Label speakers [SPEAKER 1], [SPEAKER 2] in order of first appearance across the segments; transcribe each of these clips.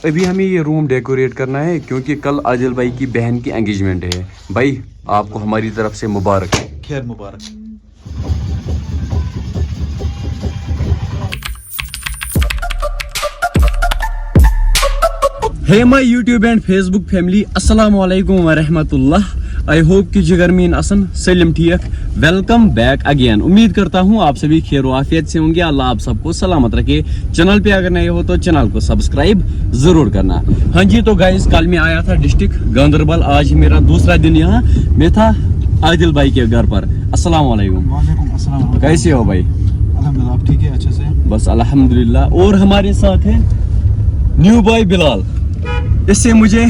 [SPEAKER 1] अभी हमें ये रूम डेकोरेट करना है क्योंकि कल आदिल भाई की बहन की एंगेजमेंट है। भाई आपको हमारी तरफ से मुबारक।
[SPEAKER 2] खैर मुबारक।
[SPEAKER 1] Hey my YouTube and Facebook family, अस्सलाम वालेकुम व रहमतुल्लाह। आई होप कि जिगर मीन असन सलिम ठीक। Welcome back again. उम्मीद करता हूँ आप सभी खैर आफियत से होंगे। अल्लाह आप सबको सलामत रखे। चैनल पे अगर नए हो तो चैनल को सब्सक्राइब जरूर करना। हाँ जी, तो गाइस कल मैं आया था डिस्ट्रिक्ट गांधरबल। आज मेरा दूसरा दिन यहाँ। मैं था आदिल भाई के घर पर। अस्सलाम वालेकुम।
[SPEAKER 2] वालेकुम अस्सलाम।
[SPEAKER 1] कैसे हो भाई?
[SPEAKER 2] अल्हम्दुलिल्लाह, आप ठीक है अच्छे से?
[SPEAKER 1] बस अल्हम्दुलिल्लाह। और हमारे साथ है न्यू बॉय बिलाल। इससे मुझे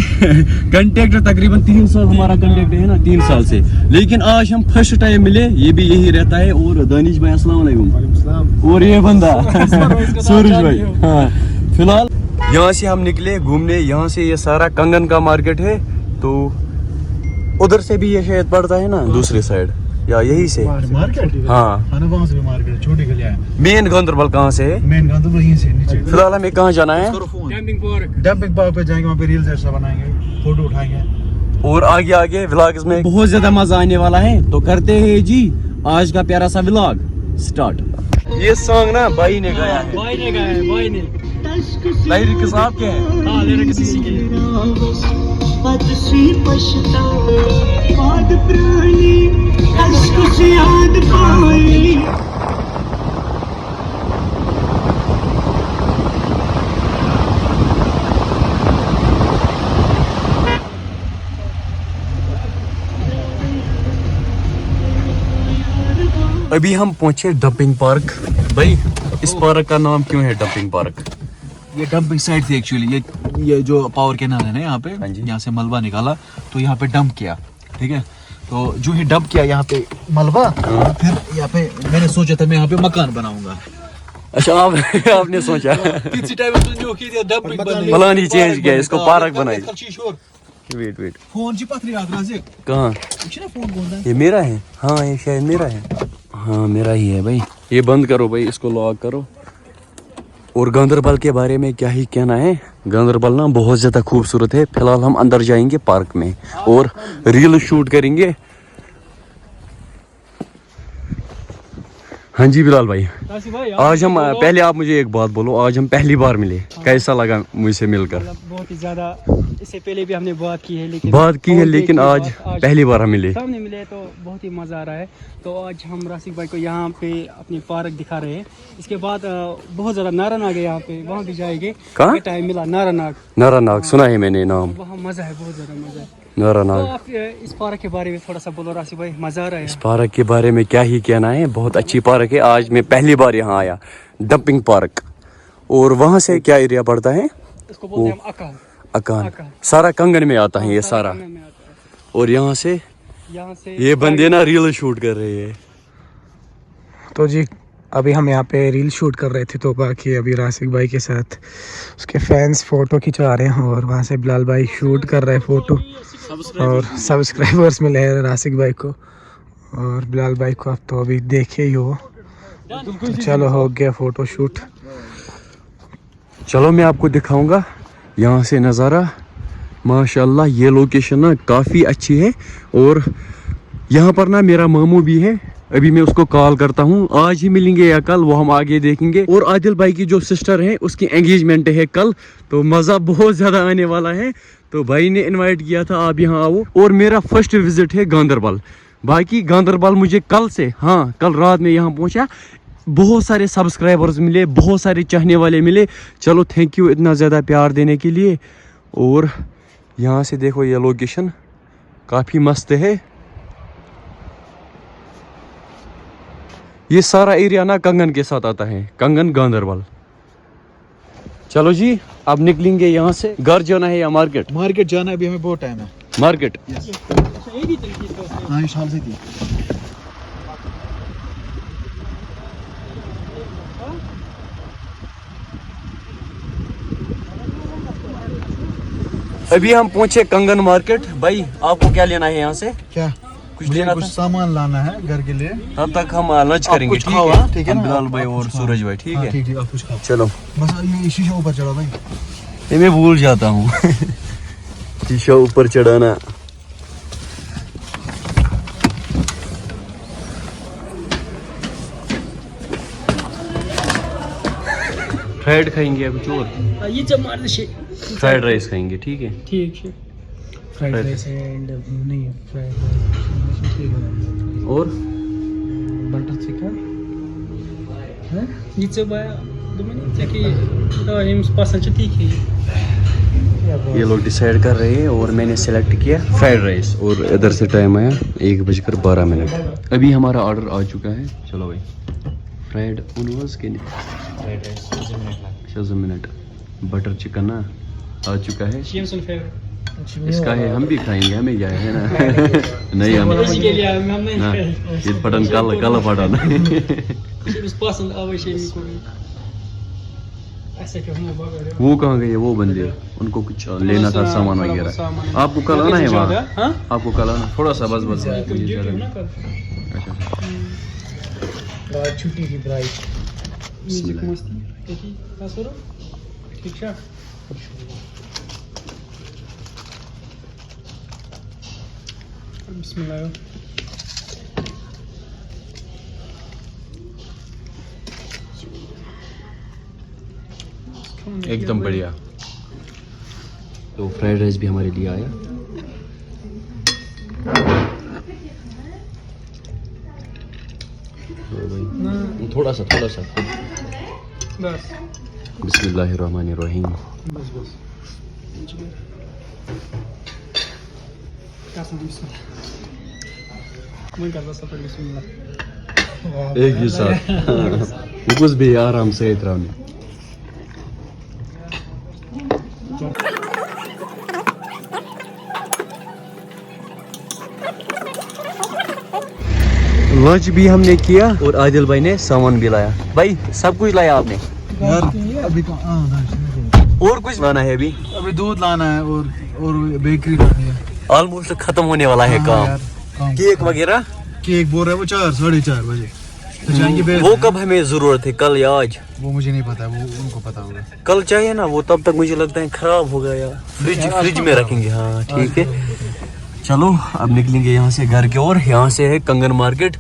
[SPEAKER 1] कांटेक्ट तकरीबन 3 साल हमारा कांटेक्ट है ना, 3 साल से। लेकिन आज हम फर्स्ट टाइम मिले। ये भी यही रहता है। और दानिश भाई अस्सलाम वालेकुम। और ये बंदा सूरज भाई। हाँ, फिलहाल यहाँ से हम निकले घूमने। यहाँ से ये सारा कंगन का मार्केट है। तो उधर से भी ये शायद पड़ता है ना दूसरी साइड, या यही से
[SPEAKER 2] मार्केट?
[SPEAKER 1] हाँ,
[SPEAKER 2] वहाँ से भी मार्केट, छोटी गलियाँ है।
[SPEAKER 1] मेन गांधरबल कहाँ से है?
[SPEAKER 2] मेन गांधरबल यहीं से नीचे।
[SPEAKER 1] फिलहाल हमें कहाँ जाना है?
[SPEAKER 2] डंपिंग पार्क पे जाएंगे, वहाँ पे रील्स ऐसा बनाएंगे, फोटो उठाएंगे।
[SPEAKER 1] और आगे आगे व्लॉग्स में बहुत ज्यादा मजा आने वाला है। तो करते हैं जी आज का प्यारा सा व्लॉग स्टार्ट। ये सॉन्ग ना भाई ने गाया है। भाई ने लिरिक्स आपके हैं? हाँ, लिरिक्स इसी के हैं। अभी हम पहुंचे डंपिंग पार्क। भाई इस पार्क का नाम क्यों है डंपिंग पार्क?
[SPEAKER 2] ये डंपिंग साइट थी एक्चुअली। ये जो पावर कैनाल है ना यहाँ पे,
[SPEAKER 1] हाँ जी।
[SPEAKER 2] यहाँ से मलबा निकाला तो यहाँ पे डंप किया, ठीक है। तो जो ही डंप किया यहाँ पे मलबा, फिर यहाँ पे मैंने सोचा था मैं यहाँ पे मकान बनाऊंगा।
[SPEAKER 1] अच्छा, आपने सोचा
[SPEAKER 2] किसी टाइम डंपिंग
[SPEAKER 1] प्लान ही चेंज किया, इसको पार्क बनाई। वेट
[SPEAKER 2] फोन जी पथरी याद राज़िक
[SPEAKER 1] कहाँ?
[SPEAKER 2] फोन कौन है?
[SPEAKER 1] ये मेरा है। हाँ, ये शायद मेरा है। हाँ, मेरा ही है भाई। ये बंद करो भाई, इसको लॉक करो। और गांधरबल के बारे में क्या ही कहना है। गांधरबल ना बहुत ज़्यादा खूबसूरत है। फिलहाल हम अंदर जाएंगे पार्क में और रील शूट करेंगे। हाँ जी बिलाल भाई, आज हम पहले आप मुझे एक बात बोलो, आज हम पहली बार मिले। कैसा लगा मुझसे मिलकर?
[SPEAKER 3] बहुत ही ज़्यादा। इससे पहले भी हमने बात की है, लेकिन आज
[SPEAKER 1] पहली बार हम मिले।
[SPEAKER 3] सामने मिले तो बहुत ही मज़ा आ रहा है। तो आज हम राशिक भाई को यहाँ पे अपनी पार्क दिखा रहे हैं। इसके बाद बहुत ज़्यादा नारानाग है यहाँ पे, वहाँ भी जाएंगे।
[SPEAKER 1] कहाँ
[SPEAKER 3] टाइम मिला? नारानाग
[SPEAKER 1] सुना है मैंने नाम।
[SPEAKER 3] वहाँ मज़ा है, बहुत ज़्यादा मज़ा है।
[SPEAKER 1] नारानाग।
[SPEAKER 3] तो आप इस पार्क के बारे में थोड़ा सा बोलो राशिक भाई, मज़ा आ रहा है?
[SPEAKER 1] इस पार्क के बारे में क्या ही कहना है, बहुत अच्छी पार्क है। आज मैं पहली बार यहाँ आया, डंपिंग पार्क। और वहाँ से क्या एरिया पड़ता है?
[SPEAKER 3] इसको बोलते हैं हम
[SPEAKER 1] अकान। सारा कंगन में आता है ये सारा। और यहाँ से ये बंदे ना रील शूट कर रहे हैं।
[SPEAKER 4] तो जी अभी हम यहाँ पे रील शूट कर रहे थे, तो बाकी अभी राशिक भाई के साथ उसके फैंस फ़ोटो खिंचवा रहे हैं। और वहाँ से बिलाल भाई शूट कर रहे हैं फ़ोटो। और सब्सक्राइबर्स मिले हैं राशिक भाई को और बिलाल भाई को। अब तो अभी देखे ही हो। तो चलो हो गया फ़ोटो शूट।
[SPEAKER 1] चलो मैं आपको दिखाऊंगा यहाँ से नज़ारा। माशाल्लाह ये लोकेशन ना काफ़ी अच्छी है। और यहाँ पर ना मेरा मामू भी है। अभी मैं उसको कॉल करता हूँ। आज ही मिलेंगे या कल, वो हम आगे देखेंगे। और आदिल भाई की जो सिस्टर है उसकी एंगेजमेंट है कल, तो मज़ा बहुत ज़्यादा आने वाला है। तो भाई ने इनवाइट किया था, आप यहाँ आओ। और मेरा फर्स्ट विजिट है गांधरबल। बाकी गांधरबल मुझे कल से, हाँ कल रात में यहाँ पहुँचा। बहुत सारे सब्सक्राइबर्स मिले, बहुत सारे चाहने वाले मिले। चलो थैंक यू इतना ज़्यादा प्यार देने के लिए। और यहाँ से देखो ये लोकेशन काफ़ी मस्त है। ये सारा एरिया ना कंगन के साथ आता है, कंगन गांधरबल। चलो जी अब निकलेंगे यहाँ से। घर जाना है या मार्केट?
[SPEAKER 2] मार्केट जाना है, अभी हमें बहुत टाइम है।
[SPEAKER 1] मार्केट
[SPEAKER 2] हाँ, इस साल से थी।
[SPEAKER 1] अभी हम पहुंचे कंगन मार्केट। भाई आपको क्या लेना है यहाँ से?
[SPEAKER 2] क्या
[SPEAKER 1] कुछ लेना
[SPEAKER 2] कुछ
[SPEAKER 1] था?
[SPEAKER 2] सामान लाना है घर के लिए।
[SPEAKER 1] तब तक हम लंच करेंगे।
[SPEAKER 2] कुछ खाओ, हाँ, ठीक है ना?
[SPEAKER 1] बिलाल भाई और सूरज भाई, ठीक है?
[SPEAKER 2] ठीक आप कुछ खाओ।
[SPEAKER 1] चलो
[SPEAKER 2] बस ये शीशे ऊपर चढ़ो भाई।
[SPEAKER 1] ये मैं भूल जाता हूँ शीशा ऊपर चढ़ाना. फ्राइड खाएंगे अभी चोर.
[SPEAKER 3] ये जब मार दे शेख.
[SPEAKER 1] फ्राइड राइस खाएंगे, ठीक है.
[SPEAKER 3] ठीक शेख.
[SPEAKER 4] फ्राइड राइस एंड नहीं फ्राइड राइस
[SPEAKER 1] और
[SPEAKER 4] बटर चिकन.
[SPEAKER 3] ये जब आया तो मैंने कि हम पसंद ठीक है.
[SPEAKER 1] ये लोग डिसाइड कर रहे हैं और मैंने सेलेक्ट किया फ्राइड राइस. और इधर से टाइम आया 1:12. अभी हमारा ऑर्डर आ चुका है. चलो भाई फ्राइड उनवाज के
[SPEAKER 2] fried rice
[SPEAKER 1] 6 minute. Butter chicken ना आ चुका है.
[SPEAKER 3] शेमसन फेवरेट.
[SPEAKER 1] इसका है हम भी खाएंगे, हमें क्या है ना. नहीं हम
[SPEAKER 3] इसी के लिए हम नहीं
[SPEAKER 1] ना
[SPEAKER 3] खाए.
[SPEAKER 1] ये बटन काला पटन.
[SPEAKER 3] शेख पसंद आवे शेख को. ऐसे क्यों हम बाहर.
[SPEAKER 1] वो कहाँ गए वो बंदे, उनको कुछ लेना था सामान वगैरह. आपको कल आना है वहाँ,
[SPEAKER 3] हाँ
[SPEAKER 1] आपको कल आना थोड़ा सा बस मुझे
[SPEAKER 3] ना कर.
[SPEAKER 1] अच्छा.
[SPEAKER 4] छुट्टी की ब्राइट.
[SPEAKER 3] म्यूजिक मस्त देखी का सुरो ठीक है. बिस्मिल्लाह.
[SPEAKER 1] एकदम बढ़िया. तो फ्राइड राइस भी हमारे लिए आया. तो भाई थोड़ा सा
[SPEAKER 3] बस
[SPEAKER 1] बिस्मिल्लाहिर्रहमानिर्रहीम.
[SPEAKER 3] बस कसम बिस्मिल्लाह. मैं कर बस पर बिस्मिल्लाह.
[SPEAKER 1] एक ही साथ कुछ भी आराम से इतराने. लंच भी हमने किया और आदिल भाई ने सामान भी लाया. भाई सब कुछ लाया आपने?
[SPEAKER 2] यार अभी तो
[SPEAKER 1] और कुछ लाना है अभी?
[SPEAKER 2] अभी दूध लाना है और बेकरी लानी है.
[SPEAKER 1] ऑलमोस्ट खत्म होने वाला है काम. केक वगैरह
[SPEAKER 2] केक बोल रहा है वो 4-4:30 बजे तो जाएंगे.
[SPEAKER 1] वो कब हमें जरूरत है, कल या आज?
[SPEAKER 2] वो मुझे नहीं पता, वो उनको पता होगा.
[SPEAKER 1] कल चाहिए ना. वो तब तक मुझे लगता है खराब हो गया. फ्रिज में रखेंगे. हाँ ठीक है. चलो अब निकलेंगे यहाँ से घर की ओर. यहाँ से है कंगन मार्केट.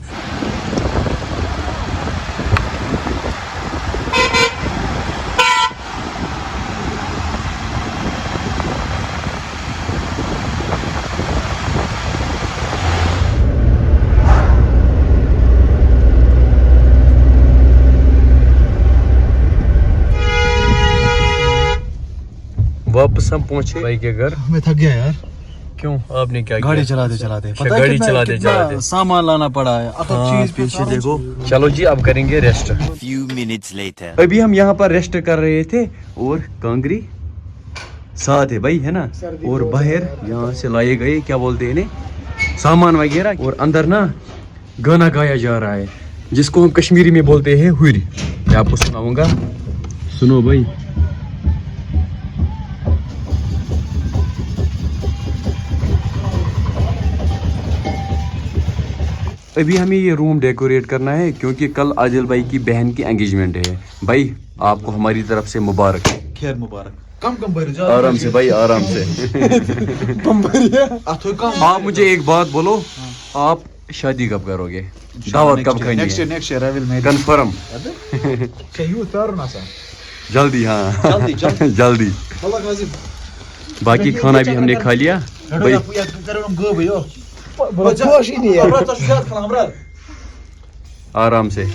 [SPEAKER 1] वापस हम पहुंचे भाई के घर.
[SPEAKER 2] मैं थक गया यार.
[SPEAKER 1] क्यों आपने क्या
[SPEAKER 2] गाड़ी
[SPEAKER 1] किया?
[SPEAKER 2] चलाते
[SPEAKER 1] गाड़ी चलाते चलाते
[SPEAKER 2] सामान लाना पड़ा है.
[SPEAKER 1] हाँ, पीछे देखो. चलो जी अब करेंगे रेस्ट.
[SPEAKER 5] Few minutes later.
[SPEAKER 1] अभी हम यहाँ पर रेस्ट कर रहे थे और कांगरी साथ है भाई, है ना. और बाहर यहाँ से लाए गए क्या बोलते हैं इन्हें सामान वगैरह. और अंदर ना गाना गाया जा रहा है जिसको हम कश्मीरी में बोलते हैं हुरी. मैं आपको सुनाऊंगा, सुनो भाई. अभी हमें ये रूम डेकोरेट करना है क्योंकि कल आदिल भाई की बहन की एंगेजमेंट है. भाई आपको हमारी तरफ से मुबारक.
[SPEAKER 2] खैर मुबारक. कम भर
[SPEAKER 1] आराम से भाई, आराम से. आप मुझे एक बात बोलो, आप शादी कब करोगे? दावत कब खाएंगे?
[SPEAKER 2] Next year I will make
[SPEAKER 1] confirm. जल्दी. हाँ जल्दी. बाकी खाना भी हमने खा लिया भाई. आराम से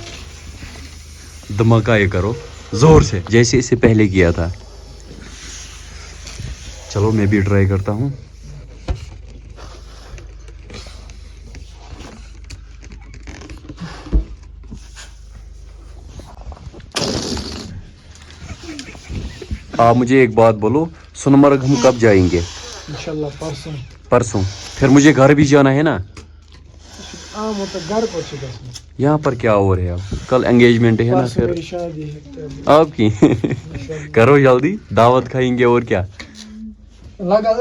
[SPEAKER 1] धमाका ये करो जोर से जैसे इससे पहले किया था. चलो मैं भी ट्राई करता हूँ. आप मुझे एक बात बोलो, सोनमर्ग हम कब जाएंगे?
[SPEAKER 3] इंशाल्लाह
[SPEAKER 1] परसों. फिर मुझे घर भी जाना है ना.
[SPEAKER 3] घर पहुंचे.
[SPEAKER 1] यहाँ पर क्या हो रहा है? अब कल एंगेजमेंट है ना. फिर
[SPEAKER 3] शादी है
[SPEAKER 1] आपकी. करो जल्दी, दावत खाएंगे और क्या.
[SPEAKER 3] लगा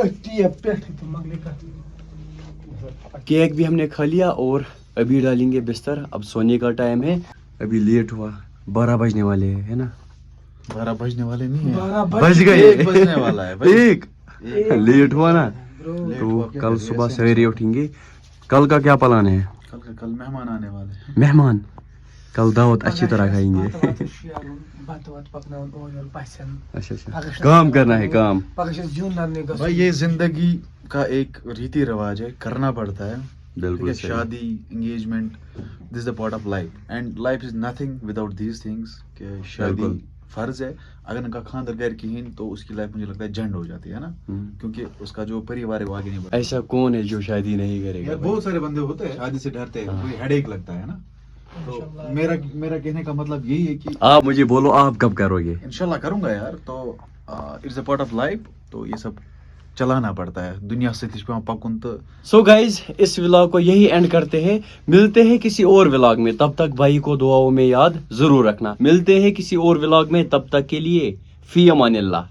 [SPEAKER 1] केक भी हमने खा लिया और अभी डालेंगे बिस्तर. अब सोने का टाइम है. अभी लेट हुआ, 12 बजने वाले हैं, है ना.
[SPEAKER 2] 12 बजने वाले नहीं है,
[SPEAKER 1] बज गए,
[SPEAKER 2] 1 बजने वाला है भाई।
[SPEAKER 1] एक लेट हुआ ना
[SPEAKER 2] लेट
[SPEAKER 1] तो
[SPEAKER 2] हुआ क्या
[SPEAKER 1] कल
[SPEAKER 2] करें,
[SPEAKER 1] सुबह
[SPEAKER 2] ऐसे
[SPEAKER 1] सवेरे उठेंगे। कल का क्या प्लान है?
[SPEAKER 2] कल मेहमान आने वाले हैं।
[SPEAKER 1] मेहमान कल दावत अच्छी तरह खाएंगे। अच्छा अच्छा, काम करना है काम।
[SPEAKER 2] भाई ये जिंदगी का एक रीति रिवाज है, करना पड़ता है। ठीक
[SPEAKER 1] बिल्कुल
[SPEAKER 2] है,
[SPEAKER 1] सही।
[SPEAKER 2] शादी, engagement, this the part of life and life is nothing without these things. कि शादी
[SPEAKER 1] बिल्कुल।
[SPEAKER 2] फर्ज है, अगर इनका खानदार गैर कीन तो उसकी लाइफ मुझे लगता है झंड हो जाती है ना, क्योंकि उसका जो परिवार है वो आगे नहीं बढ़ता।
[SPEAKER 1] ऐसा कौन है जो शादी नहीं करेगा?
[SPEAKER 2] यार बहुत सारे बंदे होते हैं शादी से डरते हैं, कोई हेडेक लगता है ना। तो मेरा कहने का मतलब यही है कि
[SPEAKER 1] आप मुझे बोलो आप कब करोगे?
[SPEAKER 2] इंशाल्लाह करूंगा यार। तो it's a part of life, तो ये सब चलाना पड़ता है दुनिया से पकुन। तो
[SPEAKER 1] सो गाइज इस व्लॉग को यही एंड करते हैं, मिलते हैं किसी और व्लॉग में। तब तक भाई को दुआओं में याद जरूर रखना। मिलते हैं किसी और व्लॉग में, तब तक के लिए फी अमानिल्लाह।